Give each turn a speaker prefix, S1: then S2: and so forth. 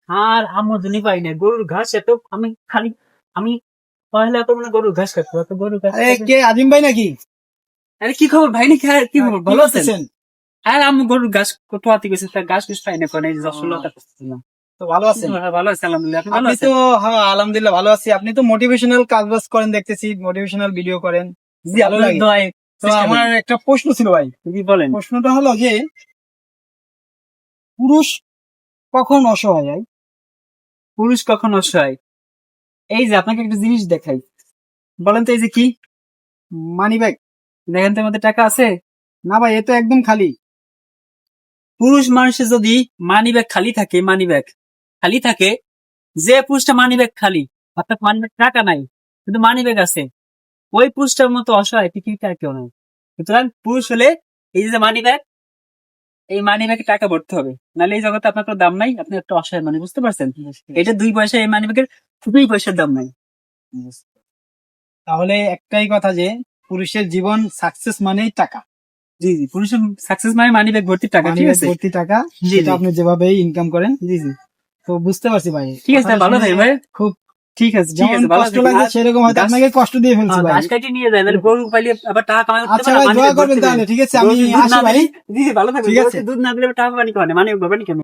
S1: আর আমদানি পাই না গরুর ঘাস এত আমি খালি আমি পয়লা তো মানে গরুর ঘাস খাচ্ছি এত গরুর ঘাস
S2: আরে কে আজিম ভাই নাকি?
S1: আরে কি খবর ভাই নাকি কি খবর ভালো আছেন
S2: করতেছেন?
S1: আর আমি গরুর ঘাস কোথাতে গেছি তা ঘাস কিছু পাই না কোন এই যশোলতা করতেছিলাম
S2: তো ভালো আছেন?
S1: ভালো আছে আলহামদুলিল্লাহ আপনি ভালো
S2: আপনি
S1: আছেন
S2: তো হ্যাঁ আলহামদুলিল্লাহ ভালো আছি। আপনি তো মোটিভেশনাল কাজ বাজ করেন দেখতেছি, মোটিভেশনাল ভিডিও করেন,
S1: জি
S2: ভালো
S1: আপনার
S2: লাগে।
S1: দোয়ায়
S2: তো আমার একটা প্রশ্ন ছিল ভাই,
S1: কি বলেন
S2: প্রশ্নটা হলো যে পুরুষ কখন অসহায় হয়?
S1: পুরুষ কখন অসহায় এই যে আপনাকে একটা জিনিস দেখাই বলেন তো এই যে কি
S2: মানি ব্যাগ?
S1: দেখেন তো আমাদের টাকা আছে
S2: না ভাই, এ তো একদম খালি।
S1: পুরুষ মানুষের যদি মানি ব্যাগ খালি থাকে যে পুরুষটা মানি ব্যাগ খালি অর্থাৎ মানি ব্যাগ টাকা নাই কিন্তু মানি ব্যাগ আছে ওই পুরুষটার মতো অসহায় পৃথিবীতে আর কেউ নাই সুতরাং পুরুষ হলে এই যে মানি ব্যাগ এই মানি ব্যাগে টাকা ভরতে হবে নাহলে এই জগতে আপনার কোনো দাম নাই আপনি একটা অসহায় মানে বুঝতে পারছেন এটা 2 পয়সা এই মানি ব্যাগের 2 পয়সার দাম নাই
S2: তাহলে একটাই কথা যে পুরুষের জীবন সাকসেস মানেই টাকা।
S1: জি জি পুরুষের সাকসেস মানে মানি ব্যাগ ভর্তি টাকা
S2: মানি
S1: ঠিক
S2: ব্যাগ
S1: আছে
S2: ভর্তি টাকা,
S1: জি,
S2: সেটা
S1: জি।
S2: আপনি যেভাবে ইনকাম করেন।
S1: জি জি
S2: তো বুঝতে পারছি ভাই,
S1: ঠিক আছে
S2: কথাটা
S1: ভালো
S2: শুনে
S1: থাকি ভাই
S2: খুব
S1: ঠিক আছে
S2: যেমন
S1: ভালো
S2: কষ্ট
S1: থাকি।
S2: লাগছে
S1: আর
S2: সেরকম হয়তো
S1: গাছ-
S2: আপনাকে কষ্ট দিয়ে ফেলছি ভাই।
S1: ঘাস কাটি নিয়ে যায় তাহলে গরু পাইলে আবার টাকা কামাই করতে
S2: আচ্ছা
S1: পারে
S2: ভাই,
S1: মানি
S2: দোয়া
S1: ব্যাগ
S2: করবেন
S1: ভর্তি
S2: তাহলে, ঠিক আছে?
S1: গরু
S2: আমি
S1: যদি দুধ
S2: আসি
S1: না
S2: ভাই।
S1: দিলে জি জি ভালো থাকবে
S2: ঠিক আছে।
S1: দুধ না দিলে টাকা পানি করে মানি ব্যাগ কেন